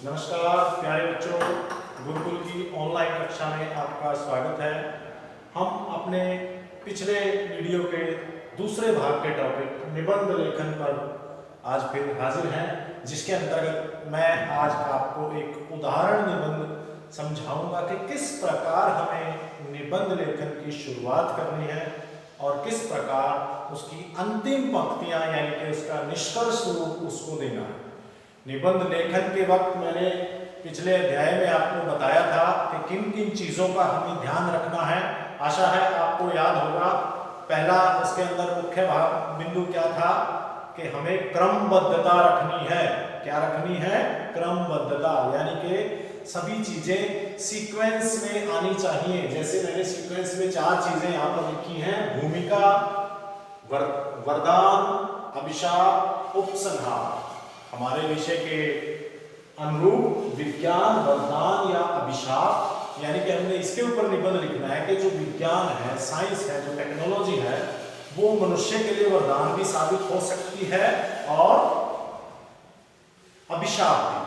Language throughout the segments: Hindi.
नमस्कार प्यारे बच्चों, गुरुकुल की ऑनलाइन कक्षा में आपका स्वागत है। हम अपने पिछले वीडियो के दूसरे भाग के टॉपिक निबंध लेखन पर आज फिर हाजिर हैं, जिसके अंतर्गत मैं आज आपको एक उदाहरण निबंध समझाऊंगा कि किस प्रकार हमें निबंध लेखन की शुरुआत करनी है और किस प्रकार उसकी अंतिम पंक्तियां यानी कि उसका निष्कर्ष रूप उसको देना है। निबंध लेखन के वक्त मैंने पिछले अध्याय में आपको बताया था कि किन किन चीज़ों का हमें ध्यान रखना है। आशा है आपको याद होगा। पहला उसके अंदर मुख्य बिंदु क्या था कि हमें क्रमबद्धता रखनी है। क्या रखनी है? क्रमबद्धता, यानी कि सभी चीजें सीक्वेंस में आनी चाहिए। जैसे मैंने सीक्वेंस में 4 चीजें यहाँ पर लिखी हैं: भूमिका, वरदान, अभिशाप, उपसंहार। हमारे विषय के अनुरूप विज्ञान, वरदान या अभिशाप, यानी कि हमने इसके ऊपर निबंध लिखना है कि जो विज्ञान है, साइंस है, जो टेक्नोलॉजी है, वो मनुष्य के लिए वरदान भी साबित हो सकती है और अभिशाप भी।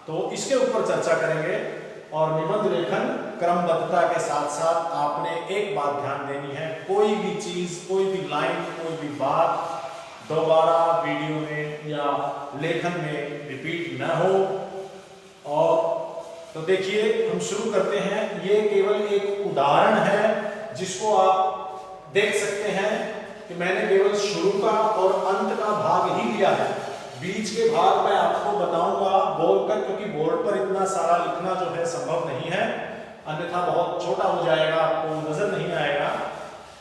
तो इसके ऊपर चर्चा करेंगे। और निबंध लेखन क्रमबद्धता के साथ साथ आपने एक बात ध्यान देनी है, कोई भी चीज, कोई भी लाइन, कोई भी बात दोबारा वीडियो में या लेखन में रिपीट न हो। और तो देखिए, हम शुरू करते हैं। ये केवल एक उदाहरण है जिसको आप देख सकते हैं कि मैंने केवल शुरू का और अंत का भाग ही लिया है। बीच के भाग मैं आपको बताऊंगा बोलकर, क्योंकि बोर्ड पर इतना सारा लिखना जो है संभव नहीं है, अन्यथा बहुत छोटा हो जाएगा, आपको नजर नहीं आएगा।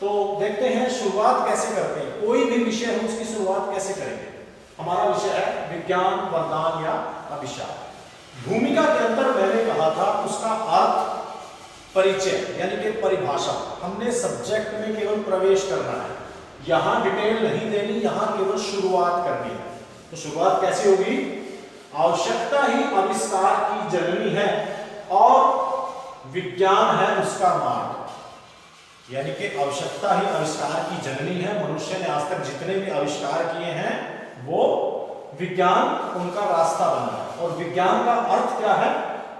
तो देखते हैं शुरुआत कैसे करते हैं। कोई भी विषय हम उसकी शुरुआत कैसे करेंगे। हमारा विषय है विज्ञान, वरदान या अभिशाप। भूमिका के अंदर मैंने कहा था उसका अर्थ, परिचय यानी कि परिभाषा। हमने सब्जेक्ट में केवल प्रवेश करना है, यहां डिटेल नहीं देनी, यहां केवल शुरुआत करनी है। तो शुरुआत कैसे होगी? आवश्यकता ही आविष्कार की जननी है और विज्ञान है उसका मार्ग। यानी कि आवश्यकता ही आविष्कार की जननी है। मनुष्य ने आज तक जितने भी आविष्कार किए हैं वो विज्ञान उनका रास्ता बना है। और विज्ञान का अर्थ क्या है?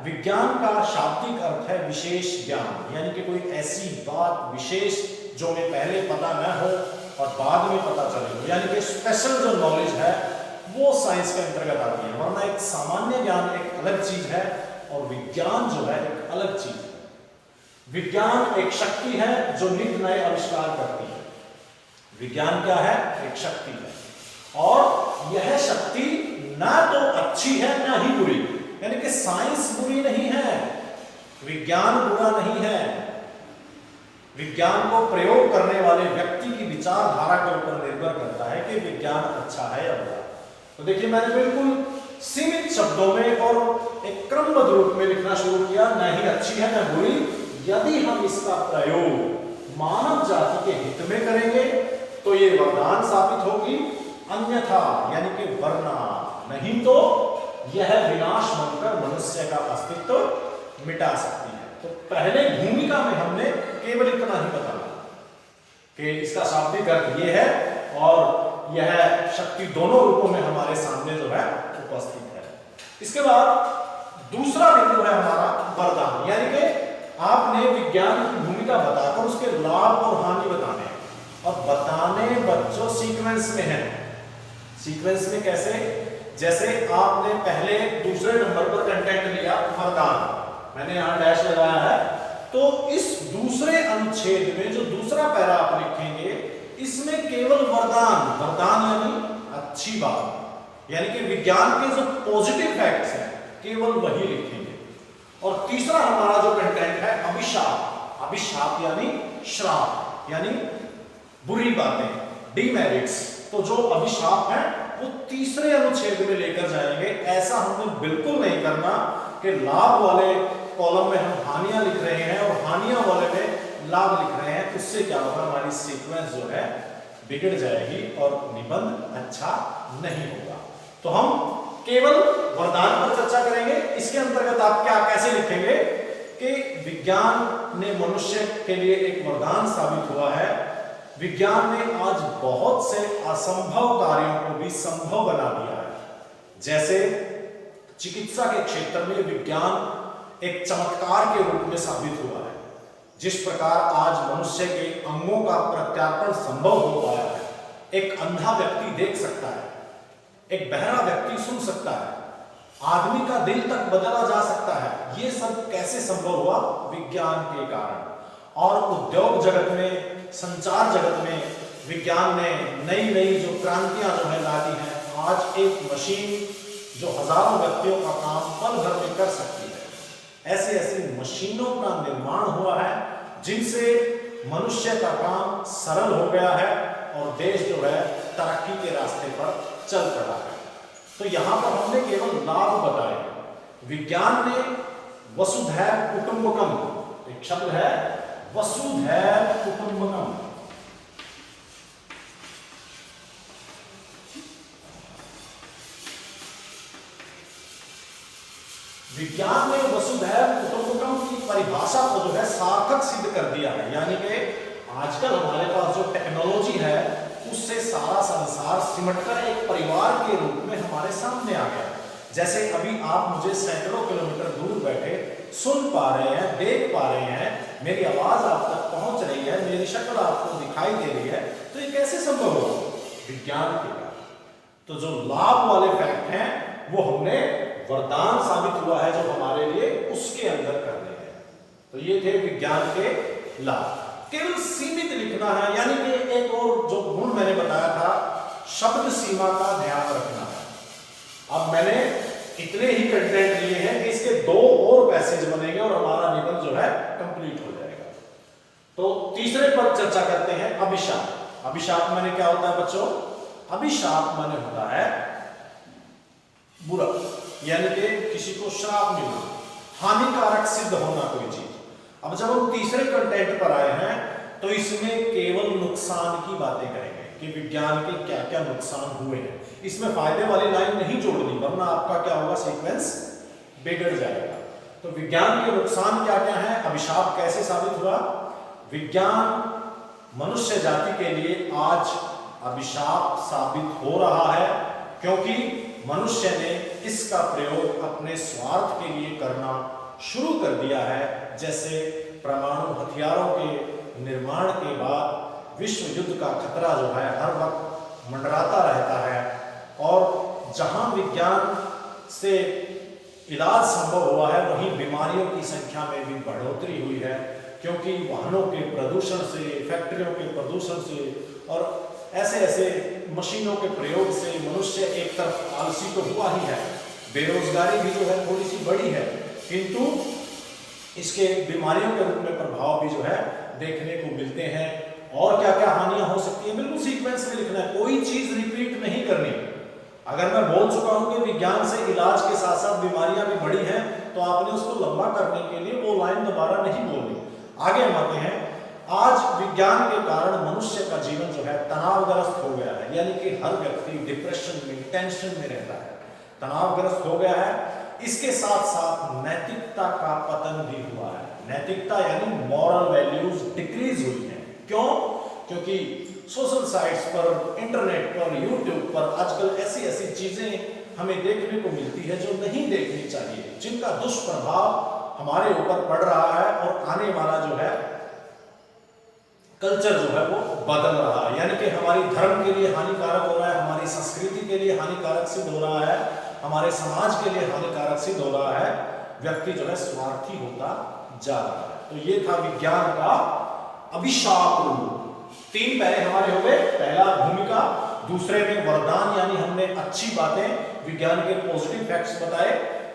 विज्ञान का शाब्दिक अर्थ है विशेष ज्ञान, यानी कि कोई ऐसी बात विशेष जो हमें पहले पता न हो और बाद में पता चले, यानी कि स्पेशल जो नॉलेज है वो साइंस के अंतर्गत आती है। वरना एक सामान्य ज्ञान एक अलग चीज है और विज्ञान जो है एक अलग चीज है। विज्ञान एक शक्ति है जो नित्य नए आविष्कार करती है। विज्ञान क्या है? एक शक्ति है और यह शक्ति ना तो अच्छी है ना ही बुरी, यानी कि साइंस बुरी नहीं है, विज्ञान बुरा नहीं है। विज्ञान को प्रयोग करने वाले व्यक्ति की विचारधारा के ऊपर निर्भर करता है कि विज्ञान अच्छा है या बुरा। तो देखिए, मैंने बिल्कुल सीमित शब्दों में और एक क्रमबद्ध रूप में लिखना शुरू किया, न ही अच्छी है न बुरी। यदि हम इसका प्रयोग मानव जाति के हित में करेंगे तो ये वरदान साबित होगी, अन्यथा यानी कि वरना नहीं तो यह विनाश बनकर मनुष्य का अस्तित्व मिटा सकती है। तो पहले भूमिका में हमने केवल इतना ही बताया कि इसका शाब्दिक अर्थ ये है और यह शक्ति दोनों रूपों में हमारे सामने जो है उपस्थित है। इसके बाद दूसरा बिंदु है हमारा वरदान, यानी कि आपने विज्ञान की भूमिका बताकर उसके लाभ और हानि बताने हैं। और बताने बच्चों सीक्वेंस में है। सीक्वेंस में कैसे? जैसे आपने पहले दूसरे नंबर पर कंटेंट लिया वरदान, मैंने यहां डैश लगाया है। तो इस दूसरे अनुच्छेद में जो दूसरा पैरा आप लिखेंगे, इसमें केवल वरदान, वरदान यानी अच्छी बात, यानी कि विज्ञान के जो पॉजिटिव फैक्ट्स हैं केवल वही लिखेंगे। और तीसरा हमारा जो कंटेंट है अभिशाप। अभिशाप यानी श्राप, यानी बुरी बातें, डिमेरिट्स। तो जो अभिशाप है वो तीसरे अनुच्छेद में लेकर जाएंगे। ऐसा हमें बिल्कुल नहीं करना कि लाभ वाले कॉलम में हम हानियां लिख रहे हैं और हानियां वाले में लाभ लिख रहे हैं। उससे क्या होगा? हमारी सीक्वेंस जो है बिगड़ जाएगी और निबंध अच्छा नहीं होगा। तो हम केवल वरदान पर चर्चा करेंगे। इसके अंतर्गत आप क्या कैसे लिखेंगे कि विज्ञान ने मनुष्य के लिए एक वरदान साबित हुआ है विज्ञान ने आज बहुत से असंभव कार्यों को भी संभव बना दिया है। जैसे चिकित्सा के क्षेत्र में विज्ञान एक चमत्कार के रूप में साबित हुआ है। जिस प्रकार आज मनुष्य के अंगों का प्रत्यारोपण संभव हो पाया है, एक अंधा व्यक्ति देख सकता है, एक बहरा व्यक्ति सुन सकता है, आदमी का दिल तक बदला जा सकता है। ये सब कैसे संभव हुआ? विज्ञान के कारण। और उद्योग जगत में, संचार जगत में विज्ञान ने नई नई जो क्रांतियां जो है ला दी हैं। आज एक मशीन जो हजारों व्यक्तियों का काम पल भर में कर सकती है, ऐसी ऐसी मशीनों का निर्माण हुआ है जिनसे मनुष्य का काम सरल हो गया है और देश जो है तरक्की के रास्ते पर चल पड़ा है। तो यहां पर हमने केवल लाभ बताए। विज्ञान ने वसुधैव कुटुंबकम, एक शब्द है वसुधैव कुटुंबकम, विज्ञान ने वसुधैव कुटुंबकम की परिभाषा को जो है सार्थक सिद्ध कर दिया है। यानी कि आजकल हमारे पास जो टेक्नोलॉजी है उससे सारा संसार सिमटकर एक परिवार के रूप में हमारे सामने आ गया। जैसे अभी आप मुझे सैकड़ों किलोमीटर दूर बैठे सुन पा रहे हैं, देख पा रहे हैं, मेरी आवाज आप तक पहुंच रही है, मेरी शक्ल आपको दिखाई दे रही है, तो ये कैसे संभव हो? विज्ञान के कारण। तो जो लाभ वाले फैक्ट हैं वो हमने वरदान साबित हुआ है जो हमारे लिए उसके अंदर करने हैं। तो ये थे विज्ञान के लाभ। केवल सीमित लिखना है, यानी कि एक और जो गुण मैंने बताया था, शब्द सीमा का ध्यान रखना है। अब मैंने इतने ही कंटेंट लिए हैं कि इसके 2 और पैसेज बनेंगे और हमारा निबंध जो है कंप्लीट हो जाएगा। तो तीसरे पर चर्चा करते हैं अभिशाप। अभिशाप माने क्या होता है बच्चों? अभिशाप माने होता है बुरा, यानी कि किसी को श्राप मिलना, हानिकारक सिद्ध होना कोई चीज। अब जब हम तीसरे कंटेंट पर आए हैं तो इसमें केवल नुकसान की बातें करेंगे कि विज्ञान के क्या क्या नुकसान हुए हैं। इसमें फायदे वाली लाइन नहीं जोड़नी, वरना आपका क्या होगा, सीक्वेंस बिगड़ जाएगा। तो विज्ञान के नुकसान क्या क्या है, अभिशाप कैसे साबित हुआ? विज्ञान मनुष्य जाति के लिए आज अभिशाप साबित हो रहा है, क्योंकि मनुष्य ने इसका प्रयोग अपने स्वार्थ के लिए करना शुरू कर दिया है। जैसे परमाणु हथियारों के निर्माण के बाद विश्व युद्ध का खतरा जो है हर वक्त मंडराता रहता है, और जहां विज्ञान से इलाज संभव हुआ है वहीं बीमारियों की संख्या में भी बढ़ोतरी हुई है, क्योंकि वाहनों के प्रदूषण से, फैक्ट्रियों के प्रदूषण से और ऐसे ऐसे मशीनों के प्रयोग से मनुष्य एक तरफ आलसी तो हुआ ही है, बेरोजगारी भी जो है थोड़ी सी बढ़ी है, किंतु इसके बीमारियों के रूप में प्रभाव भी जो है देखने को मिलते हैं। और क्या क्या हानियां हो सकती है, बिल्कुल सीक्वेंस में लिखना है, कोई चीज रिपीट नहीं करनी। अगर मैं बोल चुका हूं कि विज्ञान से इलाज के साथ साथ बीमारियां भी बढ़ी हैं, तो आपने उसको लंबा करने के लिए वो लाइन दोबारा नहीं बोलनी। आगे हम आते हैं। आज विज्ञान के कारण मनुष्य का जीवन जो है तनावग्रस्त हो गया है, यानी कि हर व्यक्ति डिप्रेशन में, टेंशन में रहता है, तनावग्रस्त हो गया है। इसके साथ साथ नैतिकता का पतन भी हुआ है। नैतिकता यानी मॉरल वैल्यूज डिक्रीज हुई है। क्यों? क्योंकि सोशल साइट्स पर, इंटरनेट पर, यूट्यूब पर आजकल ऐसी ऐसी चीजें हमें देखने को मिलती है जो नहीं देखनी चाहिए, जिनका दुष्प्रभाव हमारे ऊपर पड़ रहा है और आने वाला जो है कल्चर जो है वो बदल रहा है। यानी कि हमारी धर्म के लिए हानिकारक हो रहा है, हमारी संस्कृति के लिए हानिकारक सिद्ध हो रहा है, हमारे समाज के लिए हानिकारक सिद्ध हो रहा है। व्यक्ति जो है स्वार्थी होता जा रहा है। तो ये था विज्ञान का अभिशाप रूप। 3 पहले हमारे हो गए। पहला भूमिका, दूसरे में वरदान यानी हमने अच्छी बातें विज्ञान के पॉजिटिव फैक्ट्स बताए,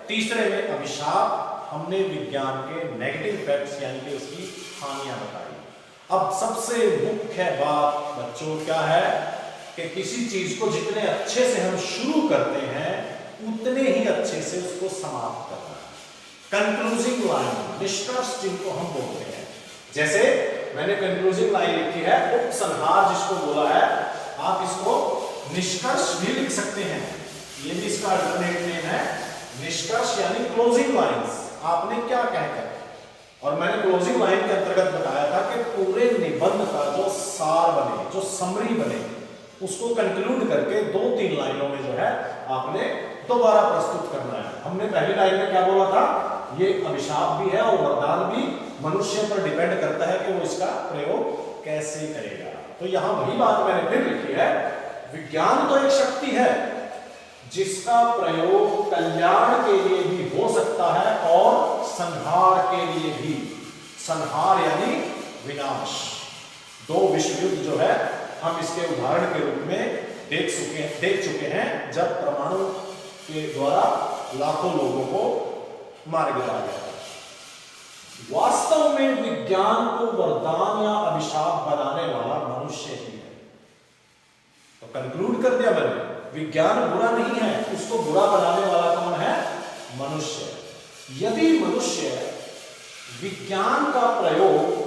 तीसरे में अभिशाप हमने विज्ञान के नेगेटिव फैक्ट्स यानी कि उसकी हानियां बताई। अब सबसे मुख्य बात बच्चों क्या है कि किसी चीज को जितने अच्छे से हम शुरू करते हैं उतने ही अच्छे से उसको समाप्त करना है। कंक्लूजिंग लाइन, निष्कर्ष जिनको हम बोलते हैं, जैसे मैंने कंक्लूजिंग लाइन लिखी है, उपसंहार जिसको बोला है, आप इसको निष्कर्ष भी लिख सकते हैं। ये भी इसका अल्टरनेट नेम है, निष्कर्ष यानी क्लोजिंग लाइंस। आपने क्या कहकर और मैंने क्लोजिंग लाइन के अंतर्गत बताया था कि पूरे निबंध का जो सार बने, जो समरी बने, उसको कंक्लूड करके 2-3 लाइनों में जो है आपने दोबारा प्रस्तुत करना है। हमने पहली लाइन में क्या बोला था, ये अभिशाप भी है और वरदान भी मनुष्य पर डिपेंड करता है कि वो इसका प्रयोग कैसे करेगा। तो यहां वही बात मैंने फिर लिखी है, विज्ञान तो एक शक्ति है जिसका प्रयोग कल्याण के लिए भी हो सकता है और संहार के लिए भी। संहार यानी विनाश। 2 विश्व युद्ध जो है हम इसके उदाहरण के रूप में देख चुके हैं, जब परमाणु के द्वारा लाखों लोगों को मार गिराया गया। वास्तव में विज्ञान को वरदान या अभिशाप बनाने वाला मनुष्य ही है। तो कंक्लूड कर दिया मैंने, विज्ञान बुरा नहीं है, उसको बुरा बनाने वाला कौन है? मनुष्य। यदि मनुष्य विज्ञान का प्रयोग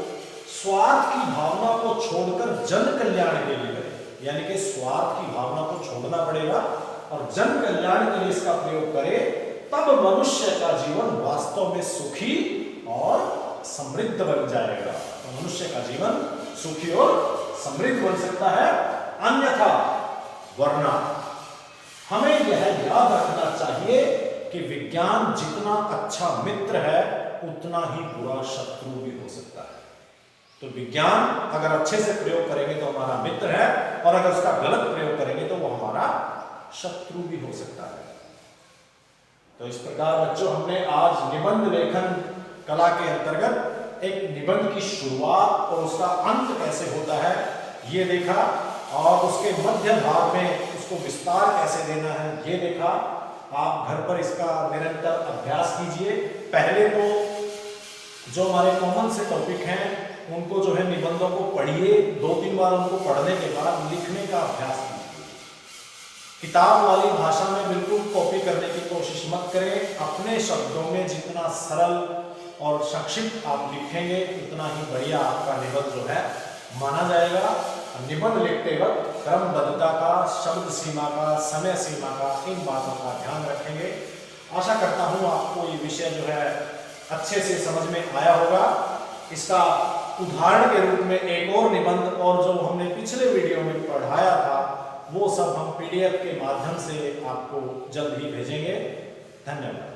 स्वार्थ की भावना को छोड़कर जन कल्याण के लिए करे, यानी कि स्वार्थ की भावना को छोड़ना पड़ेगा और जन कल्याण के लिए इसका प्रयोग करे, तब मनुष्य का जीवन वास्तव में सुखी और समृद्ध बन जाएगा। तो मनुष्य का जीवन सुखी और समृद्ध बन सकता है। अन्यथा वरना हमें यह याद रखना चाहिए कि विज्ञान जितना अच्छा मित्र है उतना ही बुरा शत्रु भी हो सकता है। तो विज्ञान अगर अच्छे से प्रयोग करेंगे तो हमारा मित्र है, और अगर उसका गलत प्रयोग करेंगे तो वो हमारा शत्रु भी हो सकता है। तो इस प्रकार बच्चों, हमने आज निबंध लेखन कला के अंतर्गत एक निबंध की शुरुआत और उसका अंत कैसे होता है ये देखा, और उसके मध्य भाग में उसको विस्तार कैसे देना है ये देखा। आप घर पर इसका निरंतर अभ्यास कीजिए। पहले तो जो हमारे कॉमन से टॉपिक हैं उनको जो है निबंधों को पढ़िए, 2-3 बार उनको पढ़ने के बाद लिखने का अभ्यास कीजिए। किताब वाली भाषा में बिल्कुल कॉपी करने की कोशिश मत करें। अपने शब्दों में जितना सरल और संक्षिप्त आप लिखेंगे उतना ही बढ़िया आपका निबंध जो है माना जाएगा। निबंध लिखते वक्त क्रमबद्धता का, शब्द सीमा का, समय सीमा का, इन बातों का ध्यान रखेंगे। आशा करता हूँ आपको ये विषय जो है अच्छे से समझ में आया होगा। इसका उदाहरण के रूप में एक और निबंध और जो हमने पिछले वीडियो में पढ़ाया था वो सब हम PDF के माध्यम से आपको जल्द ही भेजेंगे। धन्यवाद।